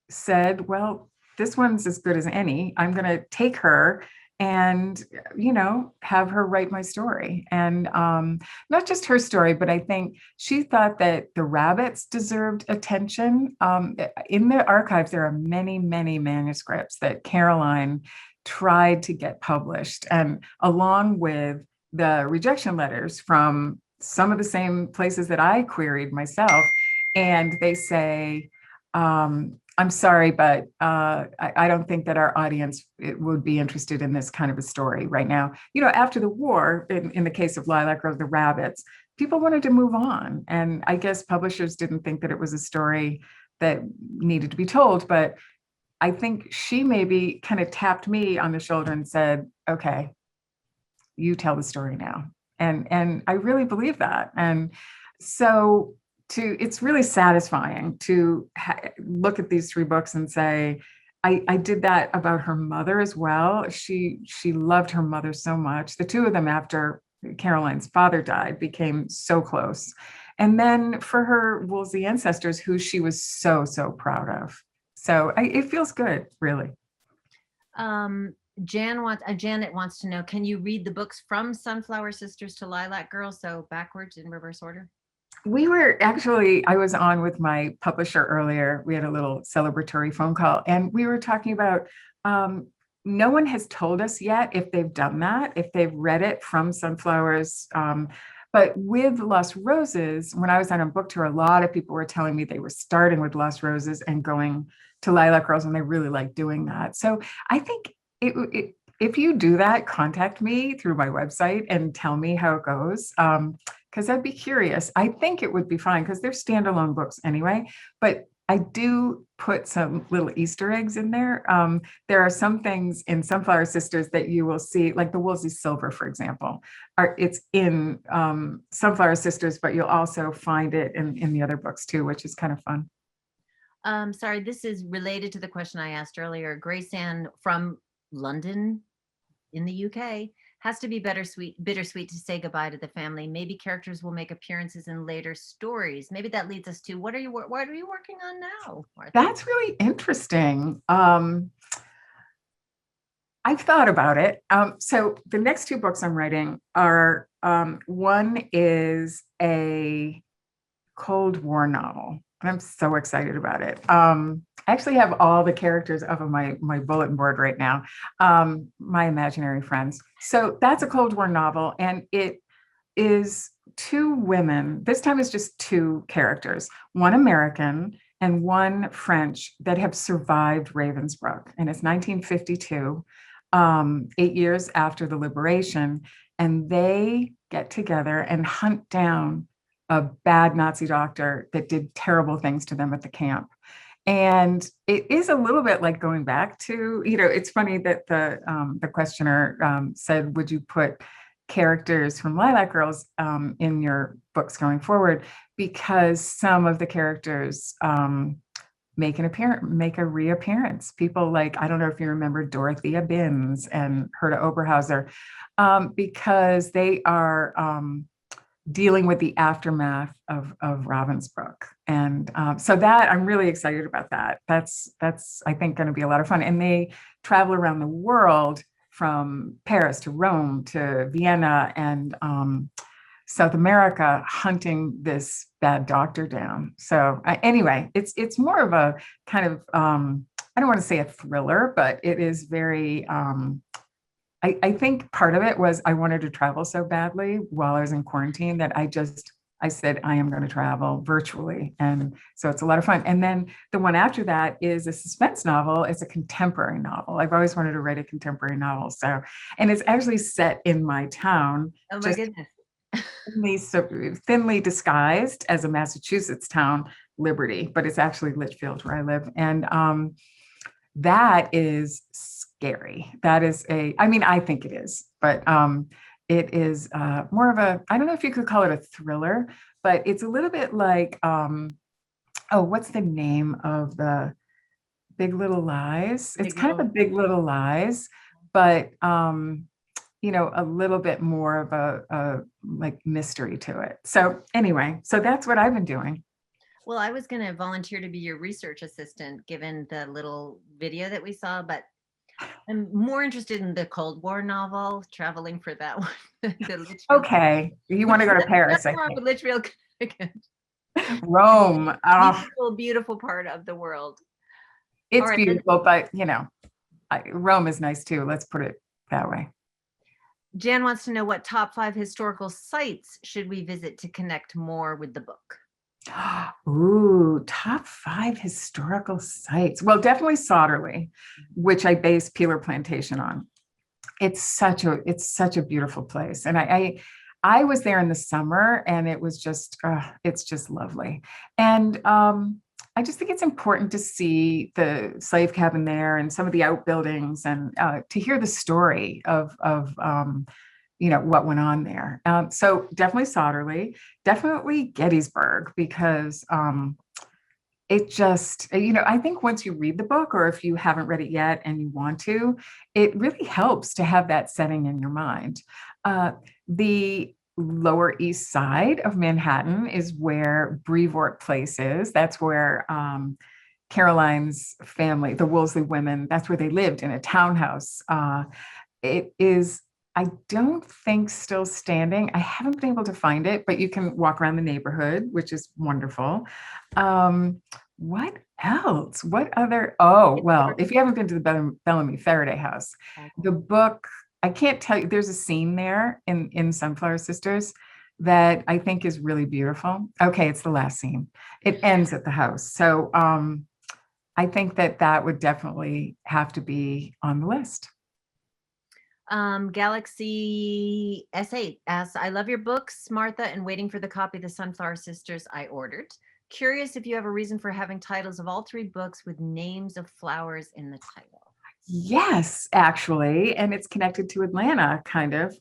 said, well, this one's as good as any. I'm going to take her and have her write my story. And not just her story, but I think she thought that the rabbits deserved attention. In the archives, there are many, many manuscripts that Caroline tried to get published, and along with the rejection letters from some of the same places that I queried myself. And they say, I'm sorry, but I don't think that our audience would be interested in this kind of a story right now. After the war, in the case of Lilac or the Rabbits, people wanted to move on. And I guess publishers didn't think that it was a story that needed to be told. But I think she maybe kind of tapped me on the shoulder and said, okay, you tell the story now. And I really believe that. And so it's really satisfying to look at these three books and say, I did that about her mother as well. She loved her mother so much. The two of them, after Caroline's father died, became so close. And then for her Woolsey ancestors, who she was so, so proud of. So it feels good, really. Janet wants to know, can you read the books from Sunflower Sisters to Lilac Girls, so backwards in reverse order? I was on with my publisher earlier. We had a little celebratory phone call, and we were talking about no one has told us yet if they've done that, if they've read it from Sunflowers. But with Lost Roses, when I was on a book tour, a lot of people were telling me they were starting with Lost Roses and going to Lilac Girls, and they really like doing that. So I think if you do that, contact me through my website and tell me how it goes. Because I'd be curious. I think it would be fine because they're standalone books anyway, but I do put some little Easter eggs in there. There are some things in Sunflower Sisters that you will see, like the Woolsey Silver, for example. It's in Sunflower Sisters, but you'll also find it in the other books too, which is kind of fun. Sorry, this is related to the question I asked earlier. Grace Ann from London in the UK has to be bittersweet to say goodbye to the family. Maybe characters will make appearances in later stories. Maybe that leads us to what are you working on now, Martha? That's really interesting. I've thought about it. So the next two books I'm writing are one is a Cold War novel. I'm so excited about it. I actually have all the characters up on my bulletin board right now, my imaginary friends. So that's a Cold War novel, and it is two women. This time it's just two characters, one American and one French, that have survived Ravensbrück. And it's 1952, 8 years after the liberation, and they get together and hunt down a bad Nazi doctor that did terrible things to them at the camp. And it is a little bit like going back to, it's funny that the questioner said, would you put characters from Lilac Girls in your books going forward? Because some of the characters make a reappearance. People like, I don't know if you remember Dorothea Binns and Herta Oberhauser, because they are dealing with the aftermath of Ravensbrück. And so that I'm really excited about that. That's I think going to be a lot of fun. And they travel around the world from Paris to Rome to Vienna and South America, hunting this bad doctor down. So anyway, it's more of a kind of, I don't want to say a thriller, but it is very, I think part of it was I wanted to travel so badly while I was in quarantine that I I said, I am going to travel virtually. And so it's a lot of fun. And then the one after that is a suspense novel. It's a contemporary novel. I've always wanted to write a contemporary novel. So, and it's actually set in my town, Oh my just goodness. thinly disguised as a Massachusetts town, Liberty, but it's actually Litchfield where I live. And that is scary. That is I mean, I think it is, but it is more of I don't know if you could call it a thriller, but it's a little bit like, what's the name of the Big Little Lies? It's kind of a Big Little Lies, but a little bit more of a like mystery to it. So anyway, so that's what I've been doing. Well, I was going to volunteer to be your research assistant, given the little video that we saw, but I'm more interested in the Cold War novel, traveling for that one. Okay, you want to go to Paris? That's more of a Litchfield. Rome. Beautiful, beautiful part of the world. It's beautiful, but Rome is nice too. Let's put it that way. Jan wants to know, what top 5 historical sites should we visit to connect more with the book? Ooh, top 5 historical sites. Well, definitely Sauderley, which I base Peeler Plantation on. It's such a beautiful place. And I was there in the summer, and it was just, it's just lovely. And I just think it's important to see the slave cabin there and some of the outbuildings, and to hear the story of what went on there. So definitely Sauderley, definitely Gettysburg, because it just, I think once you read the book, or if you haven't read it yet and you want to, it really helps to have that setting in your mind. The Lower East Side of Manhattan is where Brevoort Place is. That's where Caroline's family, the Wolseley women, that's where they lived, in a townhouse. It is, I don't think, still standing. I haven't been able to find it, but you can walk around the neighborhood, which is wonderful. What else? What other? Oh, well, if you haven't been to the Bellamy Faraday house, the book, I can't tell you, there's a scene there in Sunflower Sisters that I think is really beautiful. Okay, it's the last scene. It ends at the house. So I think that would definitely have to be on the list. Galaxy S8 asks, I love your books, Martha, and waiting for the copy of the Sunflower Sisters I ordered. Curious if you have a reason for having titles of all 3 books with names of flowers in the title. Yes, actually, and it's connected to Atlanta, kind of.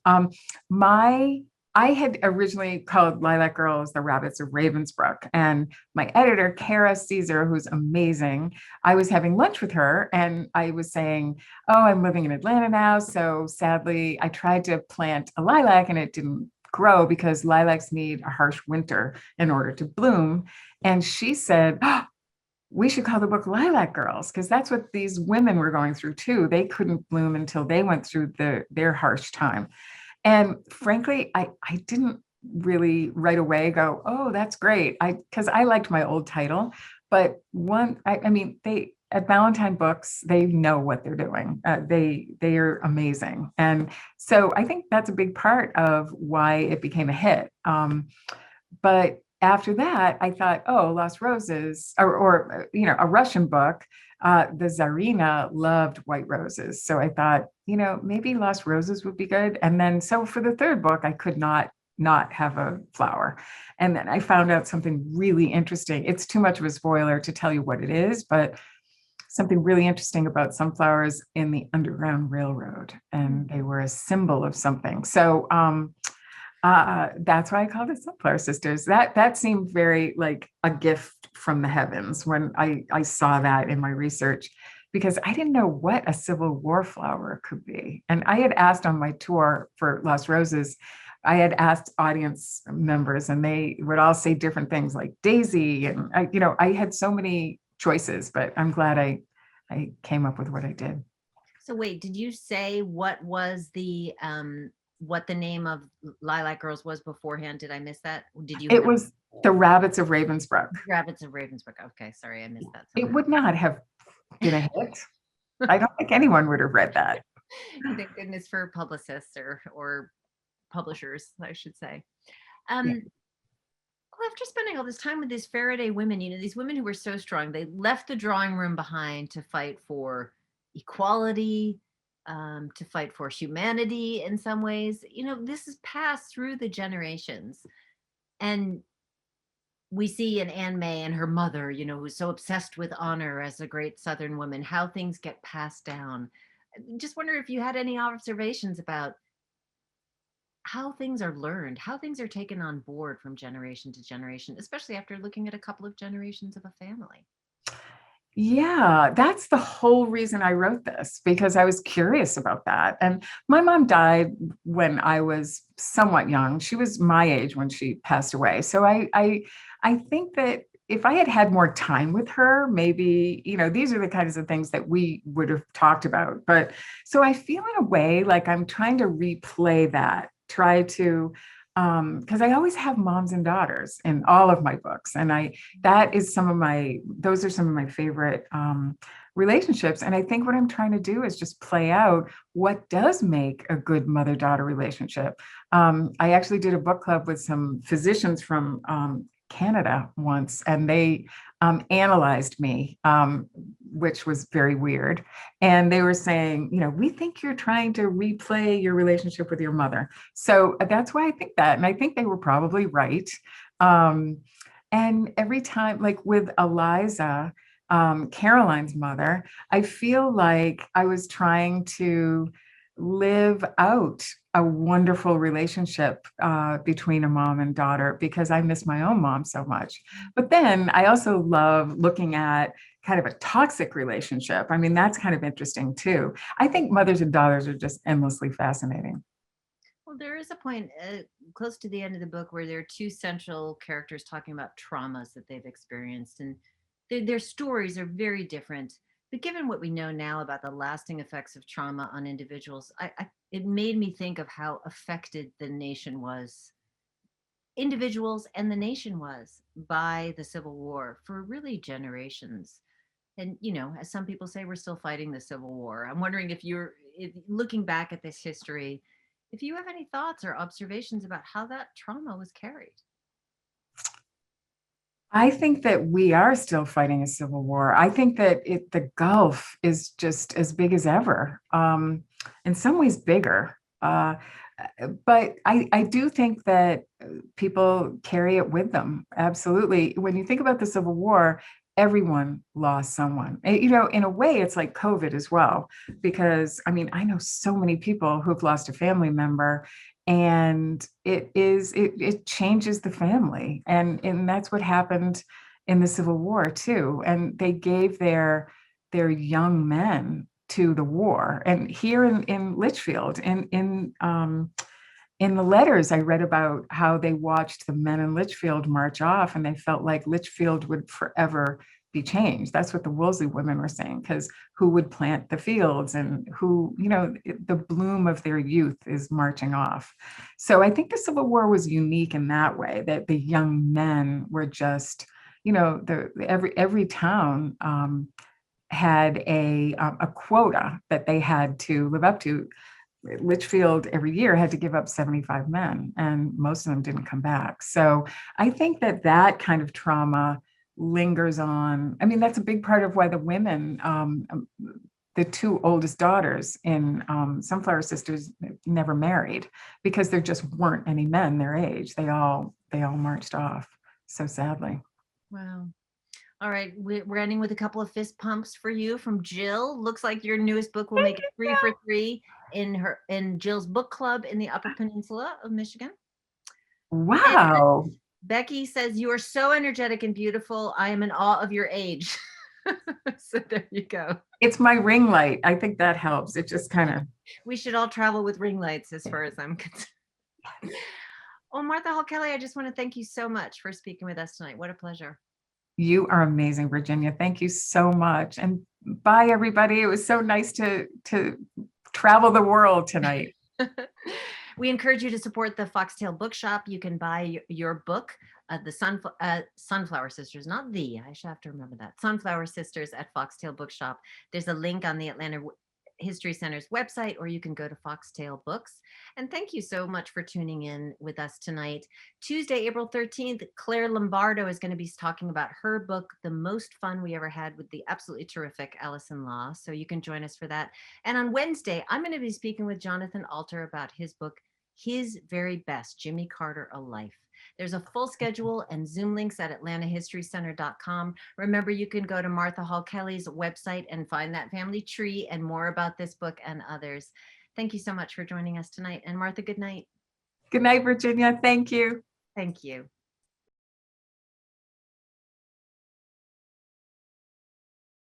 I had originally called Lilac Girls the Rabbits of Ravensbrook, and my editor, Kara Caesar, who's amazing, I was having lunch with her, and I was saying, oh, I'm living in Atlanta now, so sadly, I tried to plant a lilac, and it didn't grow because lilacs need a harsh winter in order to bloom. And she said, oh, we should call the book Lilac Girls, because that's what these women were going through too. They couldn't bloom until they went through their harsh time. And frankly, I didn't really right away go, oh, that's great. Because I liked my old title, but I mean, they at Ballantine Books, they know what they're doing. They are amazing. And so I think that's a big part of why it became a hit. But after that, I thought, oh, Lost Roses, or a Russian book. The Tsarina loved white roses. So I thought, maybe Lost Roses would be good. And then, so for the third book, I could not have a flower. And then I found out something really interesting. It's too much of a spoiler to tell you what it is, but something really interesting about sunflowers in the Underground Railroad. And they were a symbol of something. So that's why I called it Sunflower Sisters. That seemed very like a gift from the heavens when I saw that in my research, because I didn't know what a Civil War flower could be. And I had asked on my tour for Lost Roses, I had asked audience members, and they would all say different things like daisy. And I had so many choices, but I'm glad I came up with what I did. So wait, did you say what was what the name of Lilac Girls was beforehand? Did I miss that? It was the Rabbits of Ravensbrook. Rabbits of Ravensbrook. Okay, sorry, I missed that. It would not have been a hit. I don't think anyone would have read that. Thank goodness for publicists or publishers, I should say. Well, after spending all this time with these Faraday women, these women who were so strong, they left the drawing room behind to fight for equality, to fight for humanity in some ways. This is passed through the generations. And we see in Anne May and her mother, who's so obsessed with honor as a great Southern woman, how things get passed down. Just wonder if you had any observations about how things are learned, how things are taken on board from generation to generation, especially after looking at a couple of generations of a family. Yeah, that's the whole reason I wrote this, because I was curious about that. And my mom died when I was somewhat young. She was my age when she passed away. So I think that if I had had more time with her, maybe, these are the kinds of things that we would have talked about. But so I feel in a way like I'm trying to replay that, try to because I always have moms and daughters in all of my books, and those are some of my favorite relationships. And I think what I'm trying to do is just play out what does make a good mother-daughter relationship. I actually did a book club with some physicians from Canada once, and they analyzed me, which was very weird. And they were saying, we think you're trying to replay your relationship with your mother. So that's why I think that. And I think they were probably right. And every time, like with Eliza, Caroline's mother, I feel like I was trying to live out a wonderful relationship between a mom and daughter, because I miss my own mom so much. But then I also love looking at kind of a toxic relationship. I mean, that's kind of interesting too. I think mothers and daughters are just endlessly fascinating. Well, there is a point close to the end of the book where there are two central characters talking about traumas that they've experienced, and their stories are very different. But given what we know now about the lasting effects of trauma on individuals, it made me think of how affected the nation was, individuals and the nation was, by the Civil War for really generations. And, as some people say, we're still fighting the Civil War. I'm wondering if looking back at this history, if you have any thoughts or observations about how that trauma was carried. I think that we are still fighting a civil war. I think that the gulf is just as big as ever, in some ways bigger. But I do think that people carry it with them. Absolutely. When you think about the Civil War, everyone lost someone. In a way, it's like COVID as well, because I mean, I know so many people who've lost a family member, and it changes the family, and that's what happened in the Civil War too. And they gave their young men to the war. And here in Litchfield, in the letters, I read about how they watched the men in Litchfield march off, and they felt like Litchfield would forever be changed. That's what the Wolseley women were saying, because who would plant the fields, and who, the bloom of their youth is marching off. So I think the Civil War was unique in that way, that the young men were just, every town had a quota that they had to live up to. Litchfield every year had to give up 75 men, and most of them didn't come back. So I think that kind of trauma lingers on. I mean, that's a big part of why the women, the two oldest daughters in Sunflower Sisters, never married, because there just weren't any men their age. They all marched off, so sadly. Wow. All right, we're ending with a couple of fist pumps for you from Jill. Looks like your newest book will make it 3 for 3 in Jill's book club in the Upper Peninsula of Michigan. Wow. And Becky says, you are so energetic and beautiful. I am in awe of your age. So there you go. It's my ring light. I think that helps. It just kind of. We should all travel with ring lights, as far as I'm concerned. Well, Martha Hall Kelly, I just want to thank you so much for speaking with us tonight. What a pleasure. You are amazing, Virginia. Thank you so much. And bye, everybody. It was so nice to travel the world tonight. We encourage you to support the Foxtail Bookshop. You can buy your book, the Sunflower Sisters, not I should have to remember that. Sunflower Sisters at Foxtail Bookshop. There's a link on the Atlanta History Center's website, or you can go to Foxtail Books. And thank you so much for tuning in with us tonight. Tuesday, April 13th, Claire Lombardo is going to be talking about her book, The Most Fun We Ever Had, with the absolutely terrific Allison Law. So you can join us for that. And on Wednesday, I'm going to be speaking with Jonathan Alter about his book, His Very Best, Jimmy Carter, A Life. There's a full schedule and Zoom links at atlantahistorycenter.com. Remember, you can go to Martha Hall Kelly's website and find that family tree and more about this book and others. Thank you so much for joining us tonight. And Martha, good night. Good night, Virginia. Thank you. Thank you.